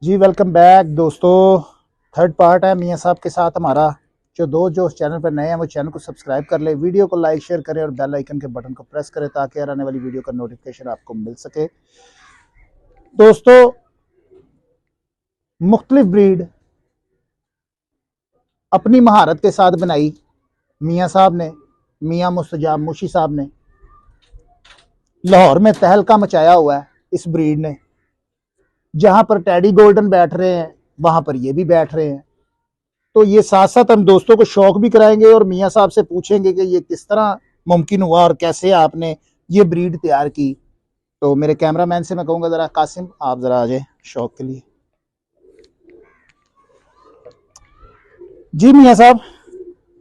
जी welcome back दोस्तों। Third part है मियाँ साहब के साथ हमारा। जो उस चैनल पर नए हैं वो चैनल को सब्सक्राइब कर ले, वीडियो को लाइक शेयर करें और बेल आइकन के बटन को प्रेस करें ताकि आने वाली वीडियो का नोटिफिकेशन आपको मिल सके। दोस्तों, मुख्तलिफ ब्रीड अपनी महारत के साथ बनाई मियाँ साहब ने, मियाँ मुस्तजाब मुशी साहब ने। लाहौर में तहलका मचाया हुआ है इस ब्रीड ने। जहां पर टैडी गोल्डन बैठ रहे हैं वहां पर ये भी बैठ रहे हैं। तो ये साथ साथ हम दोस्तों को शौक भी कराएंगे और मियाँ साहब से पूछेंगे कि ये किस तरह मुमकिन हुआ और कैसे आपने ये ब्रीड तैयार की। तो मेरे कैमरामैन से मैं कहूँगा ज़रा कासिम आप ज़रा आ जाए शौक के लिए। जी मियाँ साहब,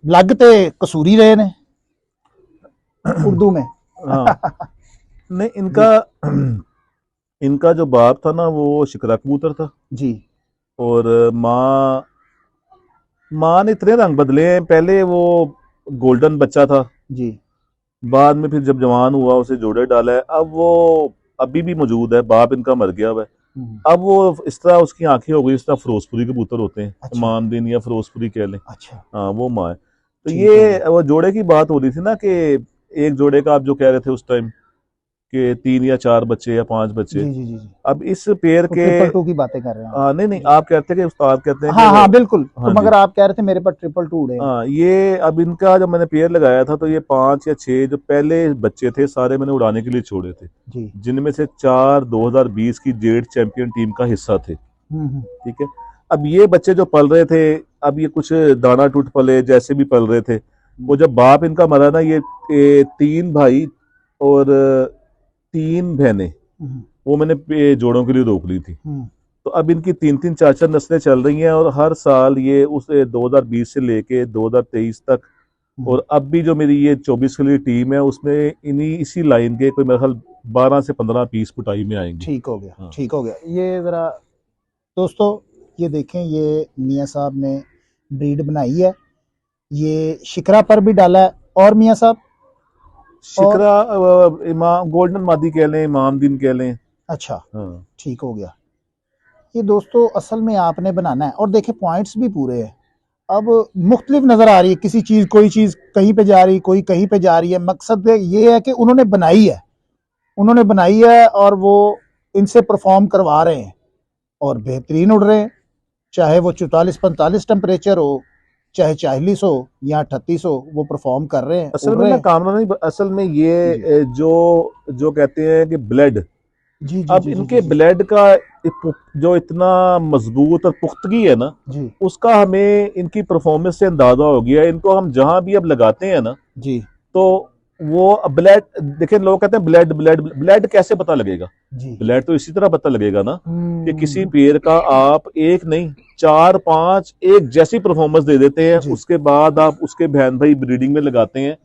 लगते कसूरी रहे ने उर्दू में। हाँ नहीं, इनका जो बाप था ना वो शिकरा कबूतर था जी। और माँ ने इतने रंग बदले हैं। पहले वो गोल्डन बच्चा था जी। बाद में फिर जब जवान हुआ उसे जोड़े डाला है। अब वो अभी भी मौजूद है, बाप इनका मर गया हुआ है। अब वो इस तरह उसकी आंखें हो गई, इस तरह फिरोजपुरी कबूतर होते हैं। अच्छा। मानदीन या फिरोजपुरी कह लें। अच्छा। हाँ वो माँ है। तो ठीक ये वो जोड़े की बात हो रही थी ना कि एक जोड़े का आप जो कह रहे थे उस टाइम के 3 या 4 बच्चे या 5 बच्चे। जी जी जी जी। अब इस पेयर के ट्रिपल टू की बातें कर रहे हैं नहीं नहीं, आप कहते हैं कि उस्ताद कहते हैं हाँ कि हाँ बिल्कुल। हाँ तो जी। मगर आप कह रहे थे मेरे पास ट्रिपल टू उड़े हैं। हाँ, ये अब इनका जब मैंने पेयर लगाया था तो ये 5 या 6 जो पहले बच्चे थे सारे मैंने उड़ाने के लिए छोड़े थे, जी। जिनमें से 4 2020 की जेड चैंपियन टीम का हिस्सा थे। ठीक है। अब ये बच्चे जो पल रहे थे, अब ये कुछ दाना टूट पले जैसे भी पल रहे थे। वो जब बाप इनका मरा ना, ये 3 भाई और 3 बहनें वो मैंने जोड़ों के लिए रोक ली थी। तो अब इनकी 3-3 4-4 नस्लें चल रही हैं और हर साल ये उस 2020 से लेके 2023 तक और अब भी जो मेरी ये 24 के लिए टीम है उसमें इन्हीं इसी लाइन के कोई मेरे ख्याल 12 से 15 पीस कुटाई में आएंगे। ठीक हो गया। हाँ। ठीक हो गया। ये ज़रा दोस्तों ये देखें, ये मियाँ साहब ने ब्रीड बनाई है। ये शिकरा पर भी डाला है और मियाँ साहब शिकरा इमाम गोल्डन मादी कह लें, इमाम दिन कह लें। अच्छा। हाँ। ठीक हो गया। ये दोस्तों असल में आपने बनाना है और देखे पॉइंट्स भी पूरे हैं। अब मुख्तलिफ नज़र आ रही है किसी चीज़, कोई चीज़ कहीं पे जा रही, कोई कहीं पे जा रही है। मकसद ये है कि उन्होंने बनाई है और वो इनसे परफॉर्म करवा रहे हैं और बेहतरीन उड़ रहे हैं। चाहे वो 44-45 टेम्परेचर हो, चाहे 40 हो या 38 हो, वो परफॉर्म कर रहे हैं, असल उड़ में रहे ना हैं। कामना नहीं, असल में जी ये जो जो कहते हैं कि ब्लड, जी जी अब जी जी इनके जी ब्लड का जो इतना मजबूत और पुख्तगी है ना, जी उसका हमें इनकी परफॉर्मेंस से अंदाजा हो गया है। इनको हम जहां भी अब लगाते हैं ना, जी तो वो ब्लड देखें, लोग कहते हैं ब्लड ब्लड ब्लड कैसे पता लगेगा? जी। ब्लड तो इसी तरह पता लगेगा ना कि किसी पेड़ का आप एक नहीं 4-5 एक जैसी परफॉर्मेंस दे देते हैं, जी। उसके बाद आप उसके बहन भाई ब्रीडिंग में लगाते हैं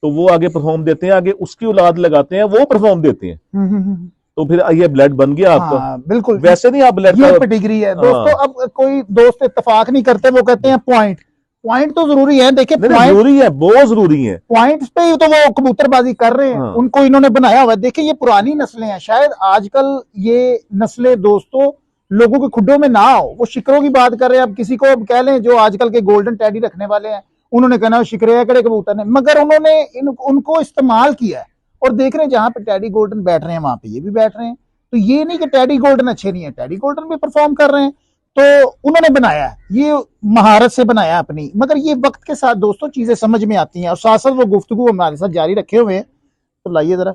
तो वो आगे परफॉर्म देते हैं, आगे उसकी औलाद लगाते हैं वो परफॉर्म देते हैं, तो फिर ये ब्लड बन गया आपका। हाँ बिल्कुल। वैसे नहीं आप ब्लड ये का। पेडिग्री है दोस्तों। हाँ अब कोई दोस्त इत्तेफाक नहीं करते, वो कहते हैं पॉइंट। पॉइंट तो जरूरी है, देखिए नहीं नहीं, पॉइंट, जरूरी है, बहुत जरूरी है। पॉइंट्स पे ही तो वो कबूतरबाजी कर रहे हैं। हाँ उनको इन्होंने बनाया हुआ है। देखिए ये पुरानी नस्लें हैं, शायद आजकल ये नस्लें दोस्तों लोगों के खुड्डों में ना हो। वो शिकरों की बात कर रहे हैं। अब किसी को अब कह लें जो आजकल के गोल्डन टैडी रखने वाले हैं, उन्होंने कहना शिकरे है कड़े कबूतर ने, मगर उन्होंने उनको इस्तेमाल किया है और देख रहे हैं जहां पे टैडी गोल्डन बैठ रहे हैं वहां पे ये भी बैठ रहे हैं। तो ये नहीं कि टैडी गोल्डन अच्छे नहीं है, टैडी गोल्डन भी परफॉर्म कर रहे हैं। तो उन्होंने बनाया है, ये महारत से बनाया अपनी। मगर ये वक्त के साथ दोस्तों चीजें समझ में आती हैं और साथ साथ वो गुफ्तगू हमारे साथ जारी रखे हुए हैं। तो लाइए जरा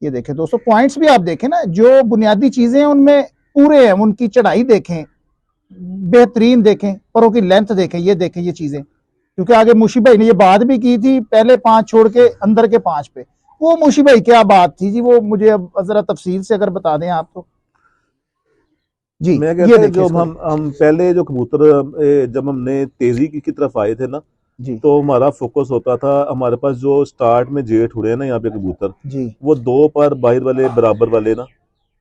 ये देखें दोस्तों, पॉइंट्स भी आप देखें ना, जो बुनियादी चीजें हैं उनमें पूरे हैं। उनकी चढ़ाई देखें, बेहतरीन देखें, परों की लेंथ देखें, ये देखें ये चीजें। क्योंकि आगे मुशी भाई ने ये बात भी की थी, पहले 5 छोड़ के अंदर के 5 पे। वो मुशी भाई क्या बात थी जी, वो मुझे अब जरा तफसील से अगर बता दें आप तो। जी मैं ये कहता है देखिए जो इसको। हम पहले जो कबूतर जब हमने तेजी की तरफ आए थे ना, जी तो हमारा फोकस होता था, हमारे पास जो स्टार्ट में जेठ उड़े हैं ना यहाँ पे कबूतर, जी। वो 2 पर बाहर वाले बराबर वाले ना,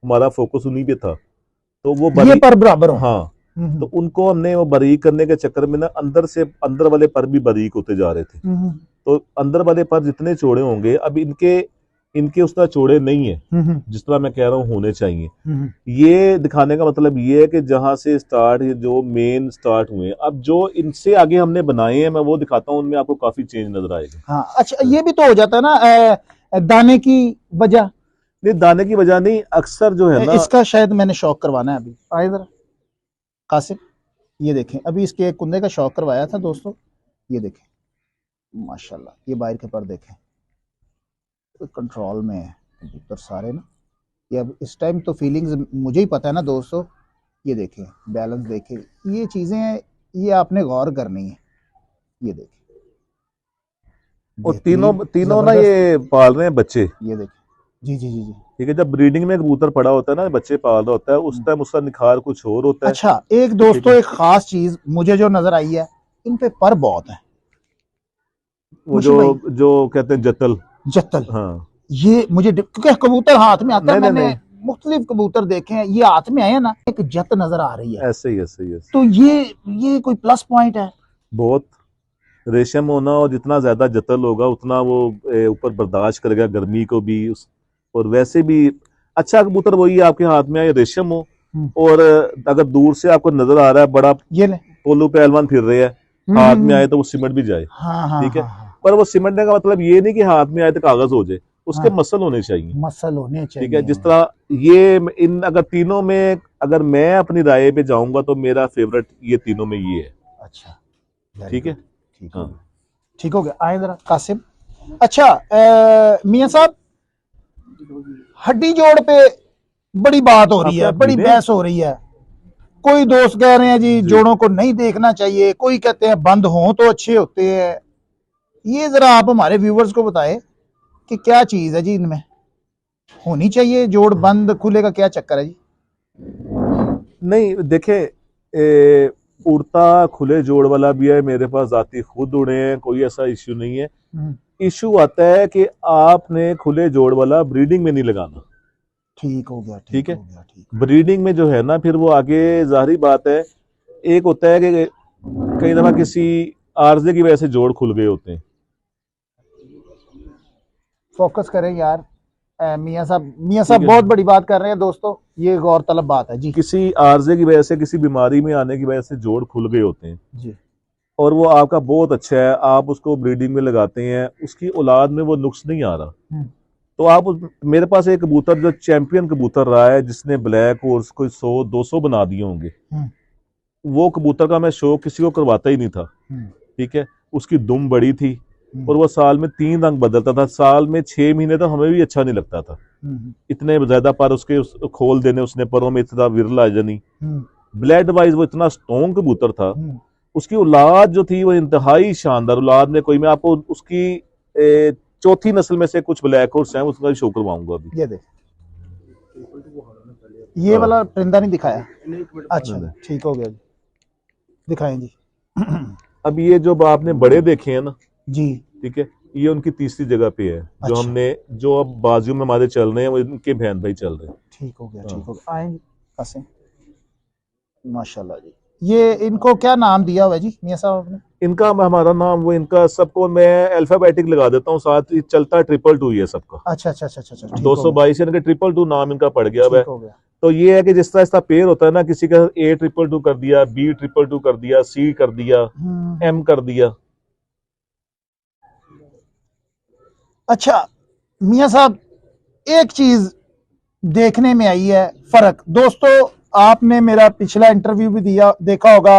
हमारा फोकस उन्हीं पे था। तो वो ये बरी, पर बराबर हो। हाँ, तो उनको हमने वो बारीक करने के चक्कर में ना अंदर से अंदर वाले पर भी बारीक होते जा रहे थे। तो अंदर वाले पर जितने चौड़े होंगे, अब इनके इनके उस तरह चौड़े नहीं है जिस तरह मैं कह रहा हूँ होने चाहिए। ये दिखाने का मतलब ये है कि जहां से स्टार्ट जो मेन स्टार्ट हुए, अब जो इनसे आगे हमने बनाए हैं मैं वो दिखाता हूँ, उनमें आपको काफी चेंज नजर आएगा। हाँ अच्छा, ये भी तो हो जाता है ना दाने की वजह। नहीं, दाने की वजह नहीं, अक्सर जो है ना, इसका शायद मैंने शौक करवाना है अभी। आए जरा कासिम, ये देखें, अभी इसके एक कुंदे का शौक करवाया था दोस्तों। ये देखें माशाल्लाह, ये बाहर के पर देखें, तो कंट्रोल में है कबूतर सारे ना। ये अब इस टाइम तो फीलिंग्स मुझे ही पता है ना दोस्तों। ये देखें बैलेंस देखें, ये चीजें ये आपने गौर करनी है। ये देखें और तीनों ना ये पाल रहे हैं बच्चे। ये देखें, जी जी जी जी, ठीक है। जब ब्रीडिंग में कबूतर पड़ा होता है ना, बच्चे पाल रहा होता है, उस टाइम उसका निखार कुछ और होता है। अच्छा एक दोस्तों एक खास चीज मुझे जो नजर आई है, इन पे पर बहुत है। वो जो कहते हैं जतल। जतल, हाँ, ये मुझे क्योंकि कबूतर हाथ में आता है, नहीं, मैंने नहीं। मुख्तलिफ कबूतर देखे हैं, ये हाथ में आए ना, एक जत नजर आ रही है। ऐसे ही। तो ये कोई प्लस पॉइंट है। बहुत रेशम होना, और जितना ज्यादा जतल होगा उतना वो ऊपर बर्दाश्त करेगा गर्मी को भी। और वैसे भी अच्छा कबूतर वही है आपके हाथ में आए रेशम हो, और अगर दूर से आपको नजर आ रहा है बड़ा ये ले पोलू पहलवान फिर रहे हैं, हाथ में आए तो वो सिमट भी जाए। हाँ ठीक है। पर वो सिमटने का मतलब ये नहीं कि हाथ में आए तो कागज हो जाए, उसके मसल होने चाहिए। मसल होने चाहिए। ठीक है। जिस तरह ये इन अगर तीनों में अगर मैं अपनी राय पे जाऊंगा तो मेरा फेवरेट ये तीनों में ये है। अच्छा ठीक है। ठीक हाँ, ठीक हो गया। आए जरा कासिम। अच्छा मियां साहब, हड्डी जोड़ पे बड़ी बात हो रही है, बड़ी बहस हो रही है। कोई दोस्त कह रहे हैं जी जोड़ों को नहीं देखना चाहिए, कोई कहते हैं बंद हो तो अच्छे होते हैं। ये जरा आप हमारे व्यूवर्स को बताएं कि क्या चीज है जी, इनमें होनी चाहिए जोड़ बंद खुले का क्या चक्कर है जी? नहीं देखे, उड़ता खुले जोड़ वाला भी है मेरे पास, जाती खुद उड़े हैं, कोई ऐसा इश्यू नहीं है। इश्यू आता है कि आपने खुले जोड़ वाला ब्रीडिंग में नहीं लगाना। ठीक हो गया, ठीक है। ब्रीडिंग में जो है ना फिर वो आगे जाहिर बात है, एक होता है कि कई दफा किसी आर्जे की वजह से जोड़ खुल गए होते हैं। फोकस करें यार, मियां साहब बहुत बड़ी बात कर रहे हैं दोस्तों, ये गौरतलब बात है जी। किसी आर्जे की वजह से, किसी बीमारी में आने की वजह से जोड़ खुल गए होते हैं जी, और वो आपका बहुत अच्छा है, आप उसको ब्रीडिंग में लगाते हैं, उसकी औलाद में वो नुक्स नहीं आ रहा, तो आप मेरे पास एक कबूतर जो चैंपियन कबूतर रहा है, जिसने ब्लैक और कोई 100-200 बना दिए होंगे, वो कबूतर का मैं शो किसी को करवाता ही नहीं था। ठीक है। उसकी दुम बड़ी थी और वो साल में 3 रंग बदलता था, साल में 6 महीने तक हमें भी अच्छा नहीं लगता था। इतने ज्यादा पर उसके खोल देने, उसने परों में इतना विरल आ जानी, ब्लड वाइज वो इतना स्ट्रॉन्ग कबूतर था। उसकी औलाद जो थी वो इंतहाई शानदार औलाद में, कोई मैं आपको उसकी चौथी नस्ल में से कुछ ब्लैक होर्स हैं, उसका शो करवाऊंगा अभी। ये देख, ये वाला परिंदा नहीं दिखाया। अच्छा ठीक हो गया जी, दिखाएं जी। अब ये जो आपने बड़े देखे हैं ना जी, ठीक है, ये उनकी तीसरी जगह पे है। अच्छा। जो हमने जो अब बाजियों में हमारे चल रहे हैं वो इनके बहन भाई चल रहे हैं। ठीक हो गया, ठीक हो गया। आए कासिम, माशाल्लाह जी। ये इनको क्या नाम दिया हुआ है जी मियां साहब आपने? इनका हमारा नाम, वो इनका सबको मैं अल्फाबेटिक लगा देता हूँ, साथ ही चलता 222 ही है सबका। अच्छा अच्छा अच्छा अच्छा, 222 इनके 222 नाम इनका पड़ गया है। हो गया। तो ये है कि जिस तरह इसका पेड़ होता है ना, किसी का A222 कर दिया, B222 कर दिया, C कर दिया, M कर दिया। अच्छा मियां साहब, एक चीज देखने में आई है फर्क दोस्तों, आपने मेरा पिछला इंटरव्यू भी देखा होगा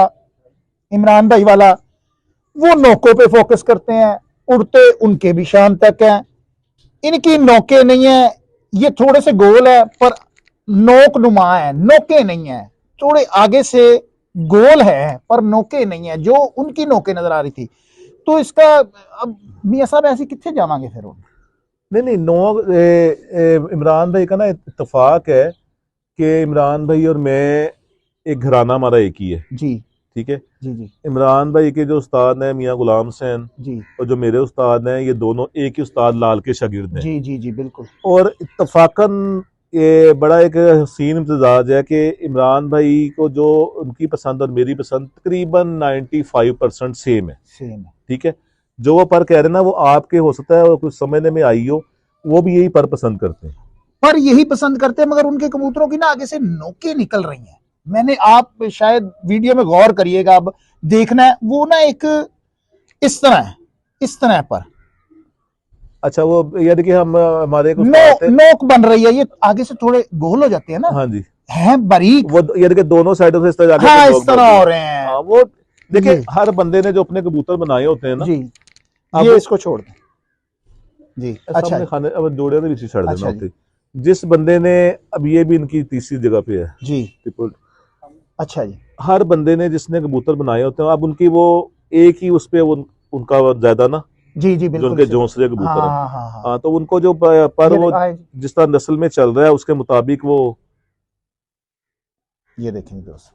इमरान भाई वाला, वो नोकों पे फोकस करते हैं, उड़ते उनके भी शाम तक हैं, इनकी नोके नहीं है, ये थोड़े से गोल है पर नोक नुमा है, नोके नहीं है, थोड़े आगे से गोल है पर नोके नहीं है, जो उनकी नोके नजर आ रही थी। तो इसका अब मियां साहब ऐसे कितने जावांगे फिर? नहीं, इमरान भाई का ना इत्तेफाक है कि इमरान भाई और मैं एक घराना हमारा एक ही है जी। ठीक है जी जी। इमरान भाई के जो उस्ताद हैं मियां गुलाम हुसैन जी, और जो मेरे उस्ताद हैं, ये दोनों एक ही उस्ताद लाल के शागिर्द हैं। जी जी जी बिल्कुल। और इत्तफाकन ये बड़ा एक हसीन इम्तिजाज है कि इमरान भाई को जो उनकी पसंद और मेरी पसंद तकरीबन 95% सेम है। सेम है। ठीक है। जो वो पर कह रहे हैं ना, वो आपके हो सकता है वो कुछ समझने में आई हो, वो भी यही पर पसंद करते हैं। पर यही पसंद करते हैं, मगर उनके कबूतरों की ना आगे से नोकें निकल रही हैं। मैंने, आप शायद वीडियो में गौर करिएगा, अब देखना है, वो ना एक इस तरह है, इस तरह पर अच्छा, वो ये देखिए, हम हमारे कुछ नोक बन रही है, ये आगे से थोड़े गोल हो जाते हैं ना। हाँ जी, है बारीक। वो ये देखिए दोनों साइडों से इस तरह जाके हाँ, लोग इस तरह हो रहे हैं। हाँ, वो देखिए हर बंदे ने जो अपने कबूतर बनाए होते हैं ना जी, अब ये इसको छोड़ दें जी। अच्छा सामने खाने अब जोड़े भी छड़ देना अच्छा होते। जिस बंदे ने, अब ये भी इनकी तीसरी जगह पे है जी। ट्रिपल। अच्छा जी। हर बंदे ने जिसने कबूतर बनाए होते हैं, अब उनकी वो एक ही उस पे उनका ज्यादा ना, जी जी जो बिल्कुल उनके सही। जोंसले कबूतर हैं। हाँ हाँ हाँ। हाँ, तो उनको जो पर ये वो आए, जिस तरह नस्ल में चल रहा है उसके मुताबिक वो ये देखेंगे दोस्त।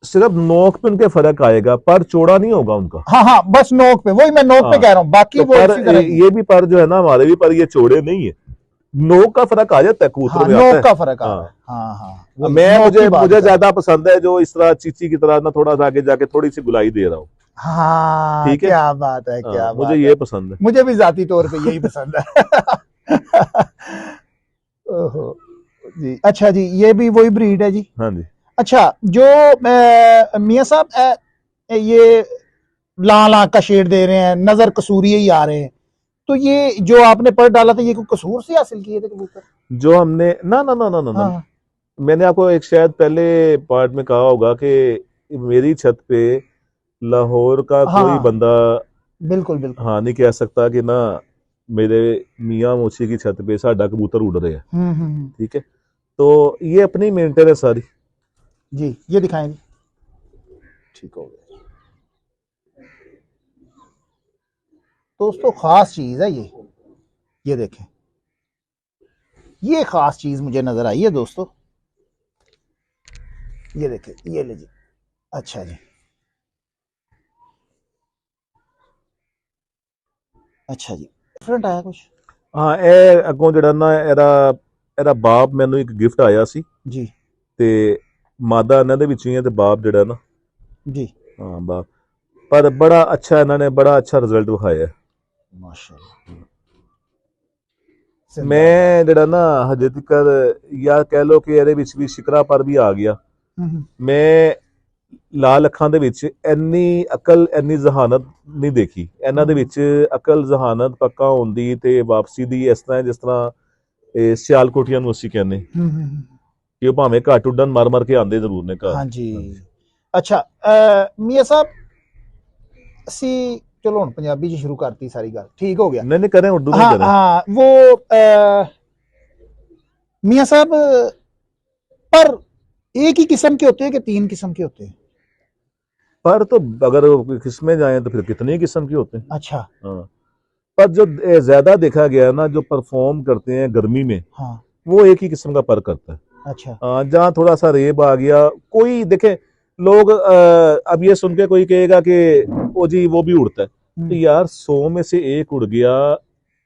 सिर्फ नोक पे उनके फर्क आएगा, पर चौड़ा नहीं होगा उनका। हाँ हाँ, बस नोक पे, वही मैं नोक पे हाँ, कह रहा हूँ, बाकी तो वो पर इसी तरह ही है। ये भी पर जो है ना, हमारे भी पर ये चौड़े नहीं है, नोक का फर्क आ जाता है, कबूतर हाँ, में आता नोक है। का फर्क आ रहा है। हाँ, हाँ हाँ, अब वही मैं नोक की मुझे बात मुझे कर रहा हूँ। ज्यादा पसंद है जो इस तरह चीची की तरह ना, थोड़ा सा आगे जाके थोड़ी सी गुलाई दे रहा हूँ। हाँ, ठीक है, क्या बात है, हाँ, क्या मुझे बात है। ये पसंद है। मुझे भी जाती तौर पे यही पसंद है। ओहो जी। अच्छा जी, ये भी वही ब्रीड है जी। हाँ जी। अच्छा, जो मियां साहब ये लाल आंख का शेड दे रहे हैं, नजर कसूरी ही आ रहे हैं, तो ये जो आपने पर डाला था, ये कोई कसूर से हासिल किए थे कबूतर? जो हमने ना ना ना ना ना, ना। हाँ मैंने आपको एक शायद पहले पार्ट में कहा होगा कि मेरी छत पे लाहौर का कोई हाँ, बंदा बिल्कुल बिल्कुल। हाँ नहीं कह सकता कि ना मेरे मियाँ मोची की छत पे साडा कबूतर उड़ रहे हैं। हम्म। ठीक है, तो ये अपनी मेंटेन है सारी। जी, ये दिखाएं जी। ठीक हो गया दोस्तों, खास चीज है ये देखें, ये खास चीज मुझे नजर आई है दोस्तों, ये देखें, ये ले जी। अच्छा जी। अच्छा जी, डिफरेंट आया कुछ। हाँ, ਇਹ ਅੱਗੋਂ ਜਿਹੜਾ ਨਾ ਇਹਦਾ ਇਹਦਾ ਬਾਪ ਮੈਨੂੰ ਇੱਕ ਗਿਫਟ ਆਇਆ ਸੀ जी ਤੇ ਮਾਦਾ ਇਹਨਾਂ ਦੇ ਵਿੱਚ ਹੀ ਹੈ ਤੇ ਬਾਪ ਜਿਹੜਾ ਨਾ जी। ਹਾਂ ਬਾਪ, ਪਰ ਬੜਾ ਅੱਛਾ ਇਹਨਾਂ ਨੇ ਬੜਾ ਅੱਛਾ ਰਿਜ਼ਲਟ ਵਿਖਾਇਆ ਹੈ। माशाल्लाह। ਮੈਂ ਜਿਹੜਾ ਨਾ ਹਜੇ ਤੱਕ ਜਾਂ ਕਹਿ ਲਓ ਕਿ ਇਹਦੇ ਵਿੱਚ ਵੀ ਸ਼ਿਕਰਾ ਪਰ ਵੀ ਆ ਗਿਆ। ਮੈਂ ਲਾਲ ਅੱਖਾਂ ਦੇ ਵਿੱਚ ਇੰਨੀ ਅਕਲ ਇੰਨੀ ਜ਼ਹਾਨਤ ਨਹੀਂ ਦੇਖੀ। ਇਹਨਾਂ ਦੇ ਵਿੱਚ ਅਕਲ ਜ਼ਹਾਨਤ ਪੱਕਾ ਹੋਣ ਦੀ ਤੇ ਵਾਪਸੀ ਦੀ ਇਸ ਤਰ੍ਹਾਂ ਜਿਸ ਤਰ੍ਹਾਂ ਇਹ ਸਿਆਲਕੋਟੀਆਂ ਨੂੰ ਅਸੀਂ ਕਹਿੰਦੇ ਕਿ ਉਹ ਭਾਵੇਂ ਘੱਟ ਉੱਡਣ ਮਰ ਮਰ ਕੇ ਆਉਂਦੇ ਜ਼ਰੂਰ ਨੇ ਘਰ। हाँ जी। अच्छा, मियां साहब, ਅਸੀਂ ਚਲੋ ਹੁਣ ਪੰਜਾਬੀ ਚ ਸ਼ੁਰੂ ਕਰਤੀ ਸਾਰੀ ਗੱਲ, ਠੀਕ ਹੋ ਗਿਆ। नहीं नहीं करें, उर्दू में हाँ करें। हाँ, वो मियां साहब, पर एक ही किस्म के होते हैं कि 3 किस्म के होते हैं? पर तो अगर किस्में जाएं तो फिर कितने ही किस्म के होते हैं। अच्छा। हाँ, पर जो ज्यादा देखा गया है ना, जो परफॉर्म करते हैं गर्मी में, हाँ। वो एक ही किस्म का पर करता है। अच्छा। जहाँ थोड़ा सा रेब आ गया, कोई देखे लोग अब ये सुन के कोई कहेगा कि ओ जी वो भी उड़ता है, तो यार 100 में से एक उड़ गया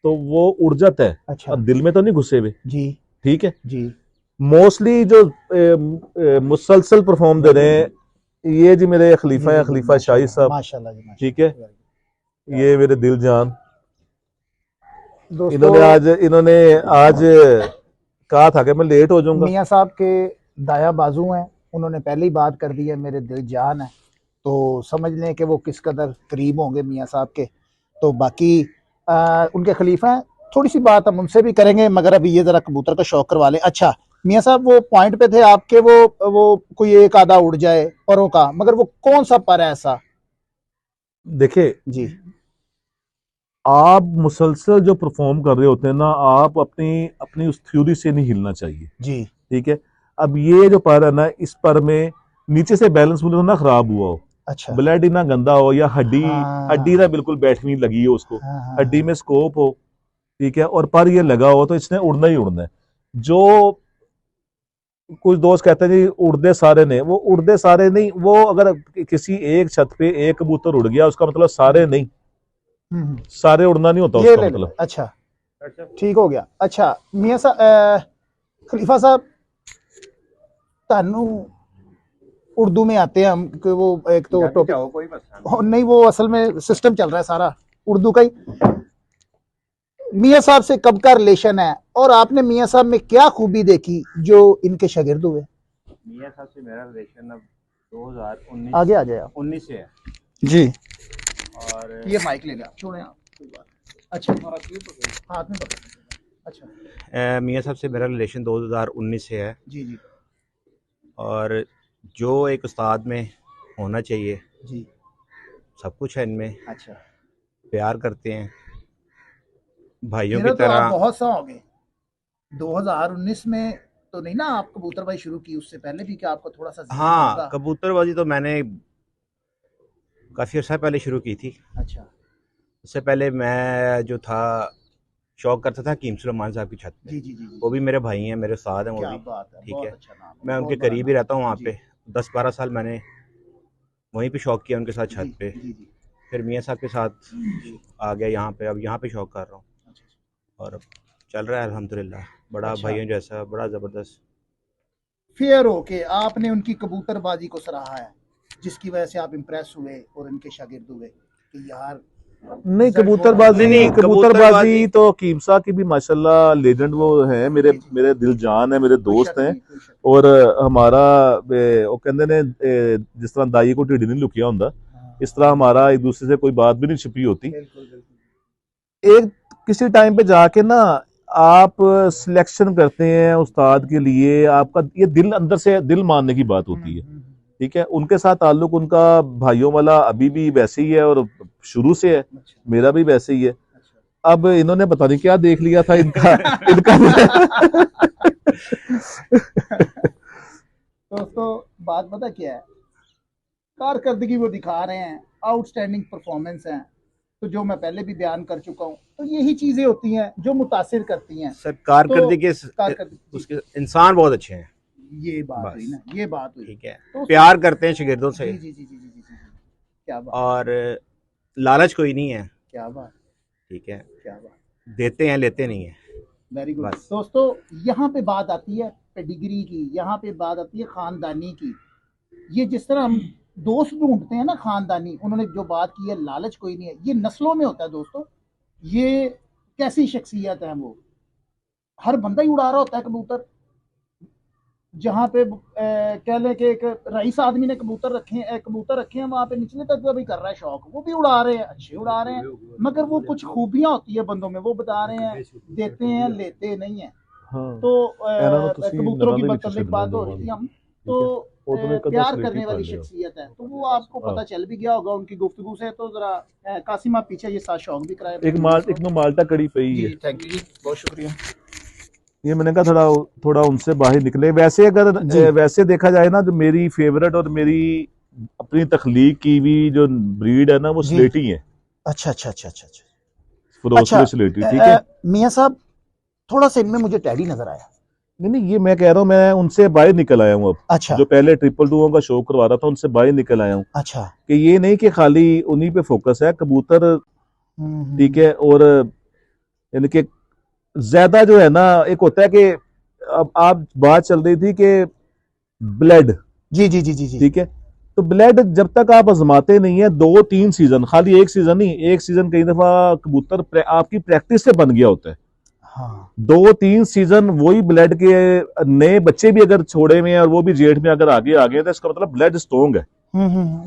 तो वो उड़ जाता है। अच्छा। अब दिल में तो नहीं घुसे हुए। जी। ठीक है जी। मोस्टली जो मुसलसल परफॉर्म दे रहे हैं, ये जी मेरे खलीफा हैं, खलीफा शाही साहब। माशाल्लाह जी, माशाल्लाह। ठीक है, ये मेरे दिल जान। दोस्तों, इन्होंने आज कहा था कि मैं लेट हो जाऊंगा। मियां साहब के दाया बाजू हैं, उन्होंने पहले ही बात कर दी है, मेरे दिल जान है, तो समझ लें कि वो किस कदर करीब होंगे मियां साहब के। तो बाकी उनके खलीफा हैं, थोड़ी सी बात हम उनसे भी करेंगे, मगर अभी ये जरा कबूतर का शौक करवा लें। अच्छा मियां साहब, वो पॉइंट पे थे आपके, वो कोई एक आधा उड़ जाए परों का, मगर वो कौन सा पर है ऐसा? देखिए जी। आप मुसलसल जो परफॉर्म कर रहे होते हैं ना, आप अपनी अपनी उस थ्योरी से नहीं हिलना चाहिए। जी। ठीक है, अब ये जो पर है ना, इस पर में नीचे से बैलेंस बिल्कुल ना खराब हुआ हो, अच्छा। ब्लड ही ना गंदा हो, या हड्डी हड्डी ना बिल्कुल बैठनी लगी हो उसको, हड्डी में स्कोप हो। ठीक है, और पर ये लगा हो तो इसने उड़ना ही उड़ना है। जो कुछ दोस्त कहते हैं जी उड़ते सारे ने, वो उड़ते सारे नहीं, वो अगर किसी एक छत पे एक कबूतर उड़ गया उसका मतलब सारे नहीं, सारे उड़ना नहीं होता उसका मतलब। अच्छा, ठीक हो गया। अच्छा मियां साहब, खलीफा साहब, तानू उर्दू में आते हैं हम, कि वो एक तो टॉपिक कोई नहीं, वो असल में सिस्टम चल रहा है सारा उर्दू का ही। मियाँ साहब से कब का रिलेशन है और आपने मियाँ साहब में क्या खूबी देखी जो इनके शागिर्द हुए? मियाँ साहब से मेरा रिलेशन अब 2019 आगे आ जाए आप 19 से है। जी। और ये माइक ले लिया, छोड़ें आप, कोई बात नहीं। अच्छा, हाथ में पकड़। अच्छा मियाँ साहब से मेरा रिलेशन 2019 से है। जी जी और जो एक उस्ताद में होना चाहिए जी। सब कुछ है इनमें। अच्छा, प्यार करते हैं भाइयों फिर की तो आप तरह। बहुत सा हो गए। 2019 में तो नहीं ना आप कबूतरबाजी शुरू की, उससे पहले भी क्या आपको थोड़ा सा ज़हन हाँ, होगा? कबूतरबाजी तो मैंने काफ़ी अर्सा पहले शुरू की थी। अच्छा उससे पहले मैं जो था शौक करता था कीम सुलेमान साहब की छत पे। जी जी जी जी। वो भी मेरे भाई हैं, मेरे उस्ताद हैं वो क्या भी। बात है, ठीक बहुत है, अच्छा नाम है, मैं उनके बहुत बड़ा करीब ही नाम रहता हूँ वहाँ जी पे। 10-12 साल मैंने वहीं पे शौक किया उनके साथ जी छत पे। जी जी फिर मियाँ साहब के साथ जी। आ गया यहाँ पे, अब यहाँ पे शौक कर रहा हूँ। अच्छा और अब चल रहा है अल्हम्दुलिल्लाह, बड़ा अच्छा। भाइयों जैसा, बड़ा ज़बरदस्त। फेयर हो के आपने उनकी कबूतरबाजी को सराहा है, जिसकी वजह से आप इम्प्रेस हुए और इनके शागिर्द हुए कि यार नहीं, रिजल्ट बहुत कबूतरबाजी नहीं, अच्छा। कबूतरबाजी तो कीमसा की भी माशाल्लाह लेजेंड वो है, मेरे जी जी, मेरे दिल जान है, मेरे कोई दोस्त शक हैं। नहीं, कोई शक और हमारा वो कहते ने जिस तरह दाई को ढिड नहीं लुकिया होंदा, नहीं। इस तरह हमारा एक दूसरे से कोई बात भी नहीं छिपी होती। बिल्कुल बिल्कुल। एक किसी टाइम पे जाके ना आप सिलेक्शन करते हैं उस्ताद के लिए, आपका ये दिल अंदर से दिल मानने की बात होती है। ठीक है, उनके साथ ताल्लुक उनका भाइयों वाला अभी भी वैसे ही है और शुरू से है, अच्छा मेरा भी वैसे ही है। अच्छा। अब इन्होंने पता नहीं क्या देख लिया था इनका इनका दोस्तों बात पता क्या है, कारकर्दगी वो दिखा रहे हैं, आउटस्टैंडिंग परफॉर्मेंस है, तो जो मैं पहले भी बयान कर चुका हूँ, तो यही चीजें होती हैं जो मुतासिर करती हैं। सर कारकर्दगी तो कारकर्दगी उसके इंसान बहुत अच्छे हैं। ये बात हुई बस ना, ये बात हुई। ठीक है, तो प्यार करते हैं शागिर्दों से। जी जी जी जी जी जी जी। क्या बात, और लालच कोई नहीं है। क्या बात, ठीक है, क्या बात। देते हैं लेते नहीं है। Very good. बस दोस्तों यहाँ पे बात आती है पेडिग्री की, यहाँ पे बात आती है खानदानी की। ये जिस तरह हम दोस्त ढूंढते हैं ना खानदानी, उन्होंने जो बात की है लालच कोई नहीं है, ये नस्लों में होता है दोस्तों। ये कैसी शख्सियत है, वो हर बंदा ही उड़ा रहा होता है कबूतर। जहाँ पे कह लें कि एक रईस आदमी ने कबूतर रखे हैं, वहाँ पे निचले तक भी कर रहा है शौक, वो भी उड़ा रहे हैं, अच्छे उड़ा रहे हैं, मगर वो कुछ खूबियां होती है बंदों में, वो बता रहे हैं देते हैं लेते नहीं है। हाँ, तो ਇਹਨਾਂ ਨੂੰ ਤੁਸੀਂ कबूतरों की नरां ਦੇ ਵਿੱਚ मतलब ਛੱਡਣਾ बात हो रही थी ਦੋਵਾਂ हम, ठीक तो है, ਉਹ ਤੁਹਾਨੂੰ ਇੱਕ ਅੱਧਾ प्यार स्लेट ही करने फड़ वाली लियो। शख्सियत है, तो वो आपको पता चल भी गया होगा उनकी गुफ्तगू से। तो जरा कासिम आप पीछे ये साथ शौक भी कराए एक नो माल्टा कड़ी पई जी। है। थैंक यू जी, बहुत शुक्रिया। ये मैंने कहा थोड़ा थोड़ा उनसे बाहर निकले। वैसे अगर जी। वैसे देखा जाए ना, जो मेरी फेवरेट और मेरी अपनी तख्लीक की भी जो ब्रीड है ना, वो जी। स्लेटी है, अच्छा अच्छा अच्छा अच्छा अच्छा। फरोसले स्लेटी। ठीक है, मियाँ साहब थोड़ा सा इनमें मुझे टैडी नजर आया। नहीं नहीं, ये मैं कह रहा हूँ, मैं उनसे बाहर निकल आया हूँ अब। अच्छा जो पहले ट्रिपल टू का शो करवा रहा था, उनसे बाहर निकल आया हूँ अच्छा। कि ये नहीं कि खाली उन्हीं पे फोकस है कबूतर। ठीक है, और यानी कि ज्यादा जो है ना, एक होता है कि अब आप बात चल रही थी कि ब्लड। जी जी जी जी जी। ठीक है, तो ब्लड जब तक आप आजमाते नहीं है, 2-3 सीजन, खाली एक सीजन नहीं, एक सीजन कई दफा कबूतर आपकी प्रैक्टिस से बन गया होता है। हाँ 2-3 सीजन वही ब्लड के नए बच्चे भी अगर छोड़े हुए हैं और वो भी जेठ में अगर आगे आ गए, तो इसका मतलब ब्लड स्ट्रॉन्ग है।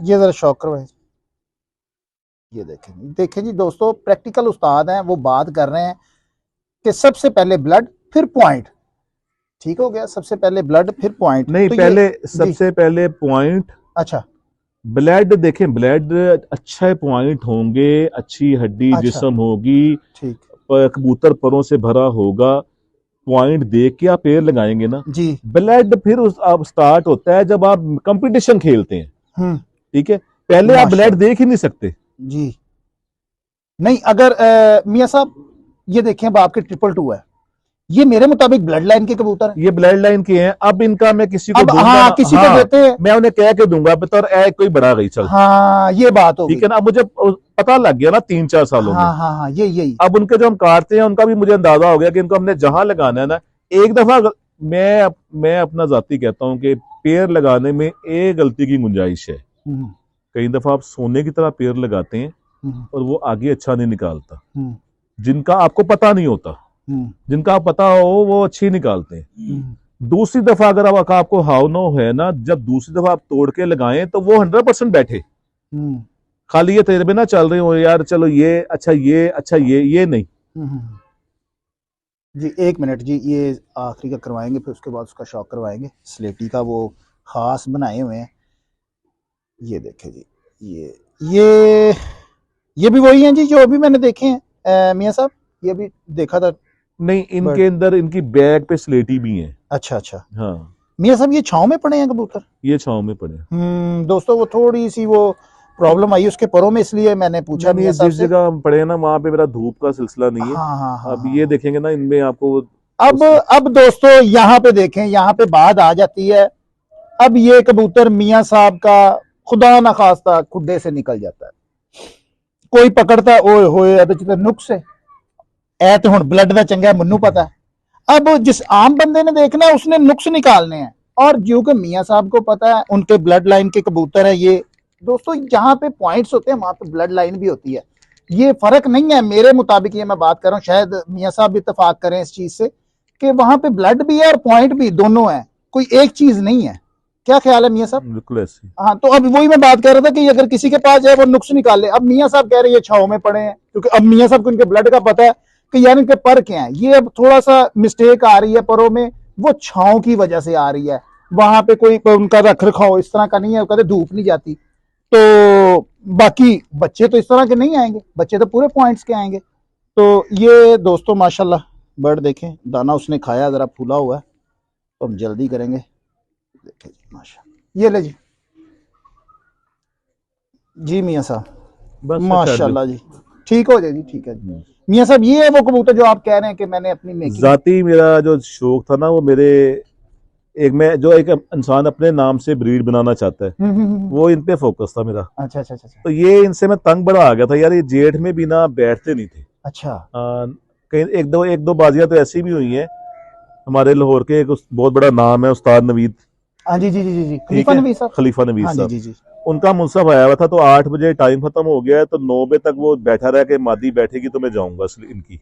ये जरा शौक करवाए। ये देखें देखें जी दोस्तों, प्रैक्टिकल उस्ताद हैं, वो बात कर रहे हैं कि सबसे पहले ब्लड फिर पॉइंट। ठीक हो गया, सबसे पहले ब्लड फिर पॉइंट। नहीं, तो पहले सबसे पहले पॉइंट, अच्छा ब्लड देखें, ब्लड अच्छे पॉइंट होंगे, अच्छी हड्डी अच्छा जिस्म होगी, ठीक कबूतर परों से भरा होगा, पॉइंट देख के आप पेड़ लगाएंगे ना। जी। ब्लड फिर आप स्टार्ट होता है जब आप कंपटीशन खेलते हैं। ठीक है, पहले आप ब्लड देख ही नहीं सकते जी। नहीं, अगर मियाँ साहब ये देखें, अब आपके ट्रिपल टू है, ये मेरे मुताबिक ब्लड लाइन के कबूतर हैं। ये ब्लड लाइन के हैं। अब इनका मैं किसी को अब दूंगा हाँ ना, किसी को देते हैं, मैं उन्हें कह के दूंगा बेहतर ए कोई बड़ा गई चल। हाँ ये बात होगी। ठीक है ना, अब मुझे पता लग गया ना 3-4 सालों में। हाँ हाँ हाँ, यही अब उनके जो हम काटते हैं उनका भी मुझे अंदाजा हो गया कि इनको हमने जहां लगाना है ना, एक दफा मैं अपना जाती कहता हूं कि पेड़ लगाने में एक गलती की गुंजाइश है। कई दफा आप सोने की तरह पेड़ लगाते हैं और वो आगे अच्छा नहीं निकालता। जिनका आपको पता नहीं होता, जिनका आप पता हो वो अच्छी निकालते हैं। दूसरी दफा अगर अब आपको हाउ नो है ना, जब दूसरी दफा आप तोड़ के लगाएं तो वो 100% बैठे, खाली ये तजर्बे ना चल रहे हो यार चलो ये अच्छा ये नहीं। जी 1 मिनट जी, ये आखिरी का करवाएंगे, फिर उसके बाद उसका शौक करवाएंगे। स्लेटी का वो खास बनाए हुए हैं, ये देखे जी, ये भी वही हैं जी जो अभी मैंने देखे हैं मियां साहब, ये भी देखा था। नहीं, इनके अंदर इनकी बैग पे स्लेटी भी है। अच्छा अच्छा, हाँ मियां साहब ये छांव में पड़े हैं कबूतर? ये छांव में पड़े। दोस्तों वो थोड़ी सी वो प्रॉब्लम आई उसके परों में, इसलिए मैंने पूछा नहीं, मियां साहब जिस से। जगह हम पड़े हैं ना वहां पे मेरा धूप का सिलसिला नहीं है। हाँ हाँ हाँ अब हाँ। ये देखेंगे ना इनमें आपको अब दोस्तों यहाँ पे देखें, यहाँ पे बात आ जाती है। अब ये कबूतर मियां साहब का खुदा ना खास्ता खुड्डे से निकल जाता है, कोई पकड़ता है, ओए होए तो नुक्स है ए तो हुण ब्लड का चंगा मन्नू पता है। अब जिस आम बंदे ने देखना है उसने नुक्स निकालने हैं, और जो कि मियां साहब को पता है उनके ब्लड लाइन के कबूतर है ये। दोस्तों जहां पे पॉइंट्स होते हैं वहां पे ब्लड लाइन भी होती है, ये फर्क नहीं है मेरे मुताबिक, ये मैं बात कर रहा हूँ, शायद मियां साहब भी इत्तेफाक करें इस चीज से कि वहां पे ब्लड भी है और पॉइंट भी, दोनों है, कोई एक चीज नहीं है। क्या ख्याल है मियां साहब? बिल्कुल ऐसे। हाँ, तो अब वही मैं बात कर रहा था कि अगर किसी के पास जाए वो नुक्स निकाल ले। अब मियां साहब कह रहे हैं ये छाव में पड़े हैं, क्योंकि अब मियां साहब को इनके ब्लड का पता है कि यार इनके पर क्या है। ये अब थोड़ा सा मिस्टेक आ रही है परों में, वो छाव की वजह से आ रही है, वहां पे कोई उनका रख रखाव इस तरह का नहीं है, कहते धूप नहीं जाती। तो बाकी बच्चे तो इस तरह के नहीं आएंगे, बच्चे तो पूरे पॉइंट्स के आएंगे। तो ये दोस्तों माशाल्लाह बर्ड देखें, दाना उसने खाया जरा फूला हुआ है, तो हम जल्दी करेंगे। देखें जी माशा, ये ले जी, जी मियां साहब बस माशाल्लाह जी, ठीक हो जाए जी, ठीक है जी। मियां साहब ये है वो कबूतर जो आप कह रहे हैं कि मैंने अपनी मेकिंग। जाती मेरा जो शौक था ना वो मेरे एक इंसान अपने नाम से ब्रीड बनाना चाहता है, वो इन पे फोकस था मेरा। अच्छा अच्छा अच्छा तो ये इनसे मैं तंग बड़ा आ गया था यार, ये जेठ में भी ना बैठते नहीं थे। अच्छा। कहीं एक दो बाजियां तो ऐसी भी हुई हैं। हमारे लाहौर के एक बहुत बड़ा नाम है उस्ताद नवीद, हाँ जी जी जी जी जी, ठीक खलीफा है, नबी साहब। खलीफा नवीद हाँ जी साहब, जी जी। उनका मुंसब आया हुआ था। तो 8 बजे टाइम खत्म हो गया है, तो 9 बजे तक वो बैठा रहा कि मादी बैठेगी तो मैं जाऊंगा इनकी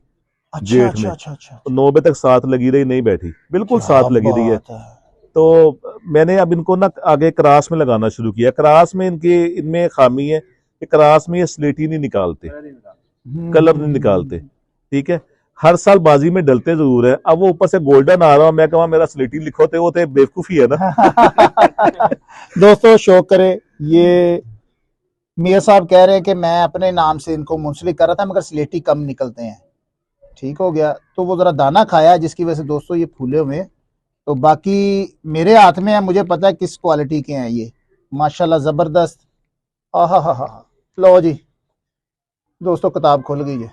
अच्छा जेठ अच्छा में। अच्छा अच्छा, तो 9 बजे तक साथ लगी रही, नहीं बैठी, बिल्कुल क्या साथ लगी रही है। बात है। तो मैंने अब इनको ना आगे क्रास में लगाना शुरू किया। क्रास में इनमें खामी है कि क्रास में ये स्लेटी नहीं निकालते, कलर नहीं निकालते, ठीक है। हर साल बाजी में डलते जरूर है। अब वो ऊपर से गोल्डन आ रहा हूं, मैं कहूँ मेरा स्लेटी लिखो थे, वो थे बेवकूफी है ना। दोस्तों शौक करे, ये मियां साहब कह रहे हैं कि मैं अपने नाम से इनको मुंसलिक कर रहा था मगर स्लेटी कम निकलते हैं, ठीक हो गया। तो वो जरा दाना खाया जिसकी वजह से दोस्तों ये फूले हुए हैं। तो बाकी मेरे हाथ में है, मुझे पता है किस क्वालिटी के हैं ये, माशाल्लाह जबरदस्त। आहा हा हा, लो जी दोस्तों किताब खुल गई है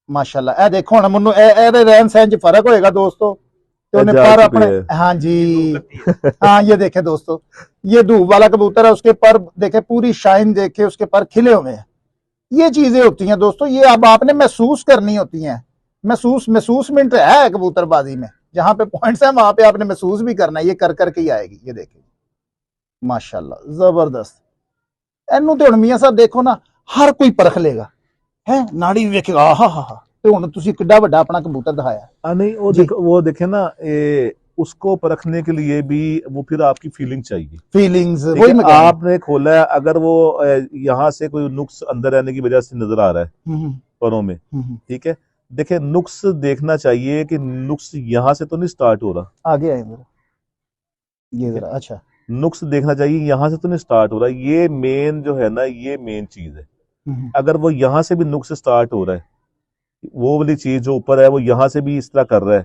माशाल्लाह। ए देखो ना मनु ए रहन सहन च फर्क होएगा दोस्तों, तो उन्हें पर अपने, हाँ जी हाँ ये देखे दोस्तों, ये धूप वाला कबूतर है, उसके पर देखे पूरी शाइन देखे, उसके पर खिले हुए हैं। ये चीजें होती हैं दोस्तों, ये अब आपने महसूस करनी होती हैं। महसूसमेंट है कबूतरबाजी में, जहां पे पॉइंट्स है वहां पे आपने महसूस भी करना है, ये कर करके ही आएगी। ये देखिए माशाल्लाह जबरदस्त। एनू तो हुण मियां साहब देखो ना, हर कोई परख लेगा है, नाड़ी भी वेखेगा, आहा हा हा। तो हुण तुसीं किड्डा वड्डा अपना कबूतर दिखाया नहीं जी। वो देखे ना उसको परखने के लिए भी वो फिर आपकी फीलिंग चाहिए। फीलिंग्स ठीक वही है, मैं कह रहा हूं। आपने खोला है, अगर वो यहाँ से कोई नुक्स अंदर रहने की वजह से नजर आ रहा है परों में, ठीक है, देखिए नुक्स देखना चाहिए कि नुक्स यहाँ से तो नहीं स्टार्ट हो रहा, आगे आए जरा, ये ठीक है, जरा अच्छा। नुक्स देखना चाहिए यहाँ से तो नहीं स्टार्ट हो रहा। ये मेन जो है ना, ये मेन चीज है। अगर वो यहाँ से भी नुक्स स्टार्ट हो रहा है, वो वाली चीज जो ऊपर है वो यहाँ से भी इस तरह कर रहा है,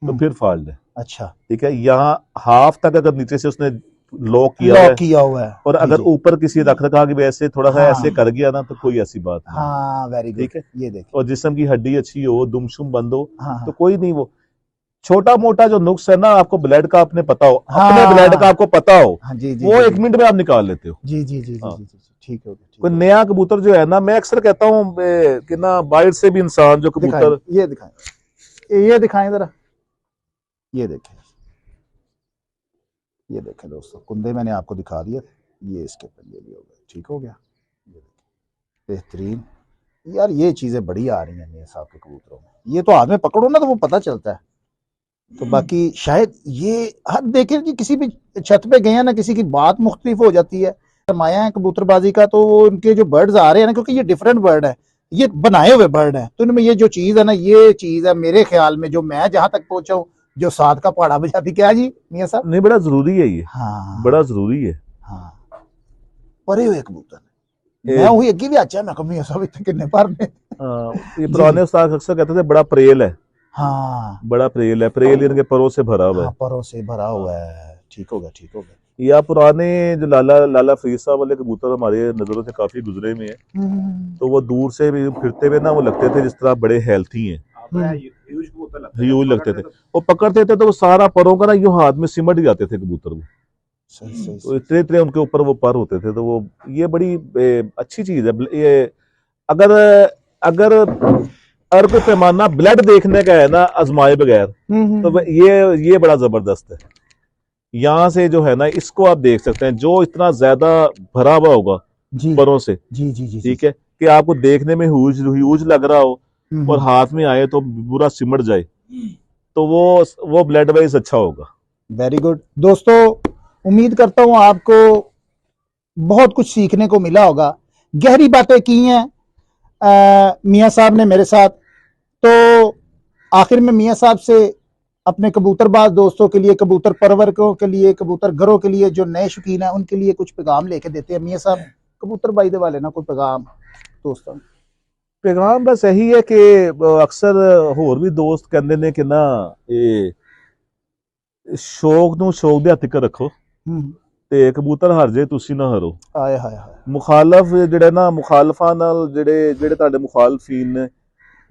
तो फिर फॉल्ट है। अच्छा, ठीक है, यहाँ हाफ तक अगर नीचे से उसने लॉक किया हुआ लॉक है, किया हुआ है और जी अगर जी। ऊपर किसी रख रखा की वजह से थोड़ा सा हाँ ऐसे कर गया ना, तो कोई ऐसी बात नहीं है। हाँ वेरी गुड, ठीक है, ये देखिए। और जिस्म की हड्डी अच्छी हो, दुमशुम बंद हो, हाँ तो हाँ कोई नहीं। वो छोटा मोटा जो नुक्स है ना, आपको ब्लड का अपने पता हो, अपने ब्लड का हाँ आपको पता हो, हाँ जी जी वो जी 1 जी मिनट में आप निकाल लेते हो। जी जी जी जी हाँ, जी जी, ठीक हो गया, ठीक कोई हो नया कबूतर जो है ना, मैं अक्सर कहता हूँ कि ना बाहर से भी इंसान जो गया। दिखाएं, कबूतर, ये दिखाएं, ये दिखाएं जरा, ये देखें, ये देखें दोस्तों, कुंदे मैंने आपको दिखा दिए थे, ये इसके पंजे भी हो गए, ठीक हो गया, ये देखें बेहतरीन। यार ये चीजें बड़ी आ रही हैं मियां साहब के कबूतरों में, ये तो हाथ में पकड़ो ना तो वो पता चलता है। तो बाकी शायद ये हर देखें कि किसी भी छत पे गए हैं ना, किसी की बात मुख्तलिफ हो जाती है। सरमाया है कबूतरबाजी का, तो उनके जो बर्ड्स आ रहे हैं ना, क्योंकि ये डिफरेंट बर्ड है, ये बनाए हुए बर्ड है, तो इनमें ये जो चीज है ना, ये चीज है मेरे ख्याल में, जो मैं जहां तक पहुंचा हूँ, जो साथ का पहाड़ा बजाती, क्या जी मियां साहब? नहीं, बड़ा जरूरी है ये, हाँ बड़ा जरूरी है। हाँ, परे हुए कबूतर ए- मैं हुई अगे भी अच्छा, मैं कहा मियां साहब इतने किन्ने पर ने। ये जी पुराने जी, उस्ताद अक्सर कहते थे बड़ा प्रेल है, हाँ बड़ा प्रेल है, प्रेल इनके परों से भरा हुआ हाँ, है। परों से भरा हुआ है, ठीक हो गया ठीक हो गया। या पुराने जो लाला लाला फरीद साहब वाले कबूतर हमारे नजरों से काफी गुजरे हुए हैं, तो वो दूर से भी फिरते हुए ना वो लगते थे जिस तरह बड़े हेल्थी हैं, ह्यूज कबूतर लगते थे, ह्यूज लगते पकड़ते थे। तो वो पकड़ते थे तो वो सारा परों का ना यूं हाथ में सिमट जाते थे कबूतर वो, सही सही तो सही। इतने इतने उनके ऊपर वो पर होते थे। तो वो ये बड़ी अच्छी चीज है ये। अगर अगर अगर कोई पैमाना ब्लड देखने का है ना आजमाए बगैर, तो ये बड़ा जबरदस्त है। यहाँ से जो है ना इसको आप देख सकते हैं, जो इतना ज्यादा भरा हुआ होगा जी परों से, जी जी जी ठीक है, कि आपको देखने में ह्यूज ह्यूज लग रहा हो और हाथ में आए तो पूरा सिमट जाए, तो वो ब्लड वाइज अच्छा होगा। वेरी गुड दोस्तों, उम्मीद करता हूं आपको बहुत कुछ सीखने को मिला होगा। गहरी बातें की हैं मियां साहब ने मेरे साथ। तो आखिर में मियां साहब से अपने कबूतरबाज दोस्तों के लिए, कबूतर परवरकों के लिए, कबूतर घरों के लिए, जो नए शौकीन है उनके लिए कुछ पैगाम लेके देते हैं मियां साहब, कबूतरबाजी दे वाले ना कोई पैगाम दोस्तों? पैगाम बस यही है कि अक्सर होर भी दोस्त कहते ने कि ना ये शौक ਨੂੰ शौक ਦੇ ਹੱਥ ਰੱਖੋ ਤੇ ਕਬੂਤਰ ਹਾਰ ਜੇ ਤੁਸੀਂ ਨਾ ਹਾਰੋ। हाय हाय हाय। ਮੁਖਾਲਫ ਜਿਹੜੇ ਨਾ ਮੁਖਾਲਫਾਂ ਨਾਲ ਜਿਹੜੇ ਜਿਹੜੇ ਤੁਹਾਡੇ ਮੁਖਾਲਫੀਨ ਨੇ,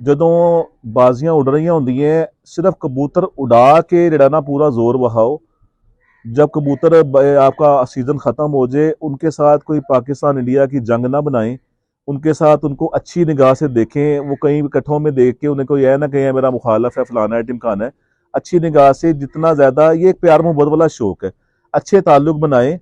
ਜਦੋਂ ਬਾਜ਼ੀਆਂ उड़ रही ਹੁੰਦੀਆਂ सिर्फ कबूतर उड़ा के ਜਿਹੜਾ ना पूरा जोर बहाओ। जब कबूतर आपका सीजन खत्म हो जाए, उनके साथ कोई पाकिस्तान इंडिया की जंग ना बनाएं, उनके साथ उनको अच्छी निगाह से देखें। वो कहीं इकट्ठों में देख के उन्हें कोई यह ना कहे मेरा मुखालफ है, फलाना है, टिमकाना है। अच्छी निगाह से, जितना ज्यादा ये एक प्यार मोहब्बत वाला शौक है, अच्छे ताल्लुक बनाए।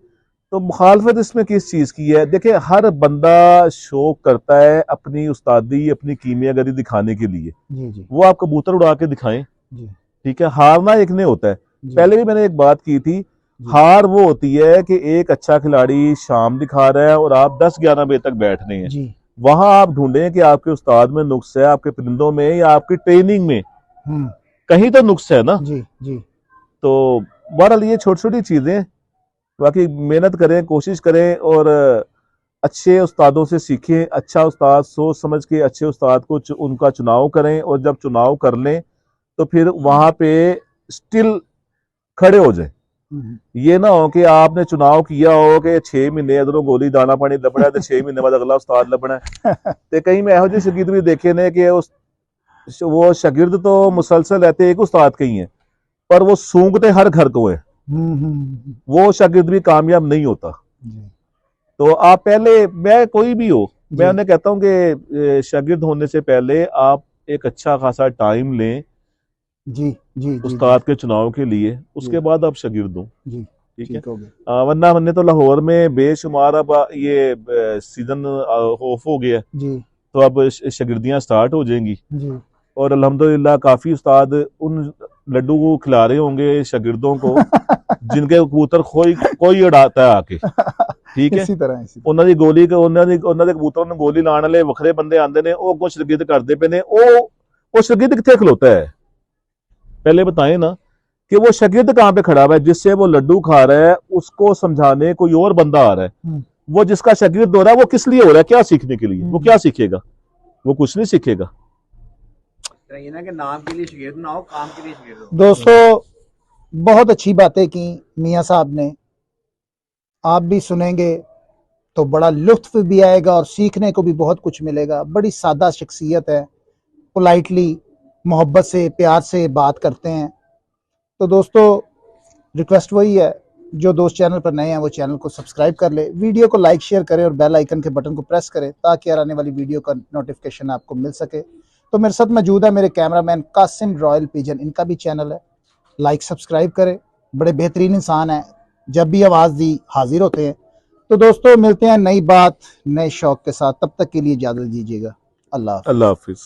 तो मुखालफत इसमें किस चीज की है? देखिए, हर बंदा शौक करता है अपनी उस्तादी, अपनी कीमियागरी दिखाने के लिए। जी जी वो आप कबूतर उड़ा के दिखाएं, जी ठीक है। हारना एक ने होता है। जी पहले भी मैंने एक बात की थी, हार वो होती है कि एक अच्छा खिलाड़ी शाम दिखा रहा है और आप 10-11 बजे तक बैठ रहे हैं। जी। वहां आप ढूंढें कि आपके उस्ताद में नुक्स है, आपके परिंदों में या आपकी ट्रेनिंग में, कहीं तो नुक्स है ना। जी जी। तो बहरहाल ये छोटी छोटी चीजें, बाकी मेहनत करें, कोशिश करें और अच्छे उस्तादों से सीखें। अच्छा उस्ताद सोच समझ के अच्छे उस्ताद को उनका चुनाव करें, और जब चुनाव कर लें तो फिर वहां पे स्टिल खड़े हो जाए। ये ना हो कि आपने चुनाव किया हो कि 6 महीने इधरों गोली दाना पानी लभना है तो 6 महीने बाद अगला उस्ताद लभना है। तो कहीं मैं ਇਹੋ ਜਿਹੇ शगिर्द भी देखे ने कि वो शगिर्द तो मुसलसल रहते एक उस्ताद के ही हैं, पर वो सूंघते हर घर को है। वो शगिर्द भी कामयाब नहीं होता। तो आप पहले, मैं कोई भी हो, मैं उन्हें कहता हूँ कि शागिर्द होने से पहले आप एक अच्छा खासा टाइम लें जी जी उस्ताद के चुनाव के लिए, उसके बाद आप शागिर्द हो, जी, ठीक है। हो गया वरना हमने तो लाहौर में बेशुमार अब ये सीजन ऑफ हो गया, जी तो अब शागिर्दियां स्टार्ट हो जाएंगी। जी। और अल्हम्दुलिल्लाह काफी उस्ताद उन लड्डू को खिला रहे होंगे शागिर्दों को जिनके कबूतर कोई उड़ाता है आके, ठीक है। इसी तरह ਉਹਨਾਂ ਦੀ ਗੋਲੀ ਉਹਨਾਂ ਦੇ ਕਬੂਤਰਾਂ ਨੂੰ ਗੋਲੀ ਲਾਉਣ ਵਾਲੇ ਵੱਖਰੇ ਬੰਦੇ ਆਂਦੇ ਨੇ, ਉਹ ਕੁਛ ਸ਼ਾगिर्द ਕਰਦੇ ਪਏ ਨੇ। ਉਹ शागिर्द कितने खलोता है? पहले बताएं ना कि वो शागिर्द कहाँ पे खड़ा हुआ है जिससे वो लड्डू खा रहा है, उसको समझाने कोई और बंदा आ रहा है। वो जिसका शागिर्द हो रहा है वो किस लिए हो रहा है? क्या सीखने के लिए? वो क्या सीखेगा? वो कुछ नहीं सीखेगा। ये ना कि नाम के लिए शागिर्द ना हो, काम के लिए शागिर्द हो। दोस्तों बहुत अच्छी बातें की मियां साहब ने, आप भी सुनेंगे तो बड़ा लुत्फ भी आएगा और सीखने को भी बहुत कुछ मिलेगा। बड़ी सादा शख्सियत है, पोलाइटली मोहब्बत से प्यार से बात करते हैं। तो दोस्तों रिक्वेस्ट वही है, जो दोस्त चैनल पर नए हैं वो चैनल को सब्सक्राइब कर ले, वीडियो को लाइक शेयर करें और बेल आइकन के बटन को प्रेस करें ताकि आने वाली वीडियो का नोटिफिकेशन आपको मिल सके। तो मेरे साथ मौजूद है मेरे कैमरामैन कासिम रॉयल पिजन, इनका भी चैनल है, लाइक सब्सक्राइब करें। बड़े बेहतरीन इंसान हैं, जब भी आवाज़ दी हाजिर होते हैं। तो दोस्तों मिलते हैं नई बात नए शौक के साथ, तब तक के लिए इजाज़त दीजिएगा। अल्लाह हाफ़िज़। अल्लाह हाफिज।